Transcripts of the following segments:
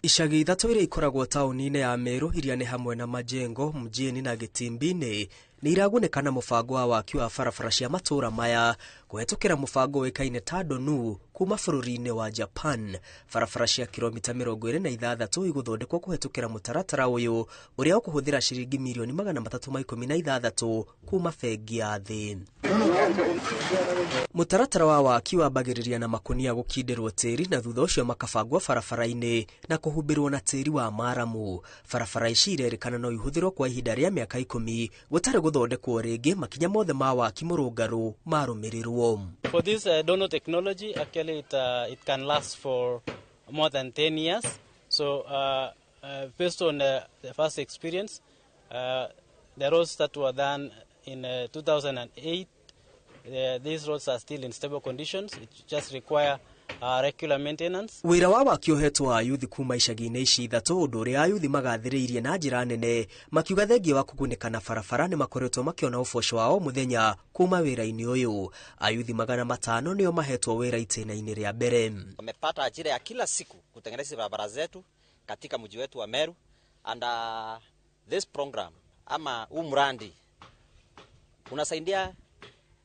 Icagi ithatu iria ikoragwo taũni-inĩ ya Meru iria nĩ hamwe na Majengo, Mjini na Gitimbi-inĩ nĩ iragunĩka na mũbango wa waki wa barabara cia matũũra maya kũhetũkĩra mũbango ũĩkaine ta ndonu kuma bũrũri-inĩ wa Japan. Barabara cia kilomita 26 igũthondekwo kũhetũkĩra mũtaratara ũyũ ũrĩa ũkũhũthĩra ciringi mirioni 316 kuma bengi ya thĩ. Mũtaratara wa waki wambagĩrĩria na makũnia gũkindĩrwo tĩri na thutha ũcio makabangwo barabara-inĩ na kũhumbĩrwo na tĩri wa maramu. Barabara ici irerĩkana no ihũthĩrwo kwa ihinda rĩa mĩaka 10 gũtarĩ gũthondekwo rĩngĩ makinya mothe ma waki mũrũngarũ marũmĩrĩrwo. For this dono technology, actually it can last for more than 10 years. So based on the first experience, the roads that were done in 2008, these roads are still in stable conditions. It just require regular maintenance. Wĩra wa waki ũhetwo Ayuthi kuma icagi-inĩ ici ithatu, ũndũ ũrĩa Ayuthi magathĩrĩirie na njĩra nene, makiuga thengia wa kũgunĩka na barabara nĩ makoretwo makiona ũboco wa o mũthenya kuma wĩra-inĩ ũyũ. Ayuthi 500 nĩo mahetwo wĩra itĩna-inĩ rĩa mbere. Tumepata ajira ya kila siku kutengeneza barabara zetu katika mji wetu wa Meru, and this program ama mradi unasaidia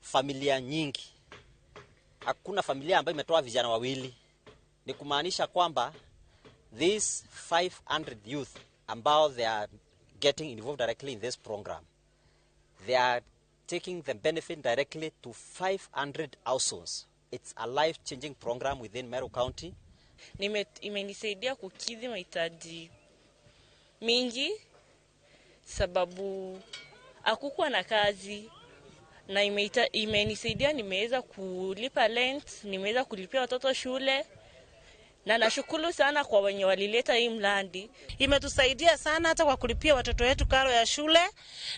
familia nyingi. Hakuna familia ambayo imetoa vijana wawili. Ni kumaanisha kwamba these 500 youth ambao they are getting involved directly in this program, they are taking the benefit directly to 500 households. It's a life-changing program within Meru County. Imenisaidia kukidhi mahitaji mingi sababu hakukuwa na kazi. Na imenisaidia nimeweza kulipa rent, nimeweza kulipia watoto shule, na nashukuru sana kwa wenye walileta hii mradi. Imetusaidia sana hata kwa kulipia watoto wetu karo ya shule,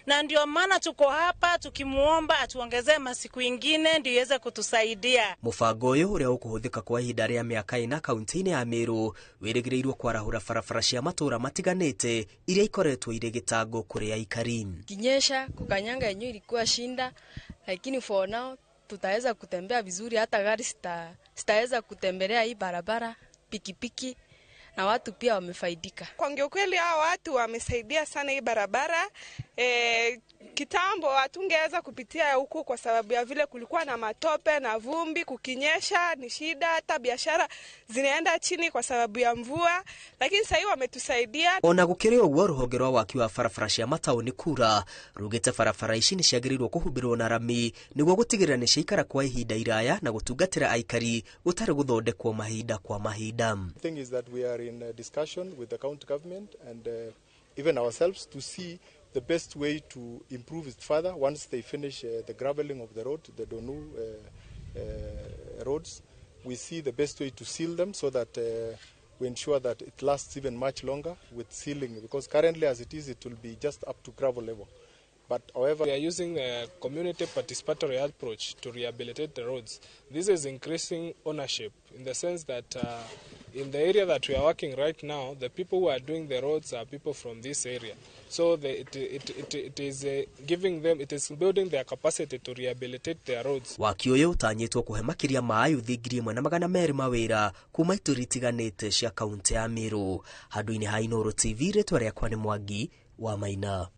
na ndio maana tuko hapa tukimuomba atuongezee masiku ingine ndio iweze kutusaidia. Mũbango ũyũ ũrĩa ũkũhũthĩka kwa ihinda rĩa mĩaka 4 kaunti-inĩ ya Meru wĩrĩgĩrĩirwo kwarahũra barabara cia matũũra matiganĩte iria ikoretwo irĩ gĩtango kũrĩ aikari. Kinyesha kukanyanga yenyewe ilikuwa shinda, lakini for now tutaweza kutembea vizuri, hata gari sitaweza kutembelea hii barabara, pikipiki, na watu pia wamefaidika. Kwa kweli hao watu wamesaidia sana hii barabara. Kitambo hatungeweza kupitia huku kwa sababu ya vile kulikuwa na matope na vumbi, kukinyesha ni shida, hata biashara zinaenda chini kwa sababu ya mvua, lakini sasa wametusaidia. Ona gũkĩrĩ ũguo rũhonge rwa waki wa barabara cia mataũni kura rugĩte barabara ici nĩ ciagĩrĩirwo kũhumbĩrwo na rami nĩguo gũtigĩrĩra nĩ ciaikara kwa ihinda iraya na gũtungatĩra aikari gũtarĩ gũthondekwo mahinda kwa mahinda. The thing is that we are in discussion with the county government and even ourselves to see the best way to improve it further once they finish the graveling of the road, the Donu roads. We see the best way to seal them so that we ensure that it lasts even much longer with sealing, because currently as it is, it will be just up to gravel level. But however, we are using a community participatory approach to rehabilitate the roads. This is increasing ownership in the sense that in the area that we are working right now, the people who are doing the roads are people from this area. So it is giving them, it is building their capacity to rehabilitate their roads. Waki ũyũ ũtanyĩtwo kũhe makĩria ma Ayuthi 1,200 mawĩra kuma itũũra itiganĩte cia kaunti ya Meru. Handũ-inĩ ha Inooro TV, rĩtwa rĩakwa nĩ Mwangi wa Maina.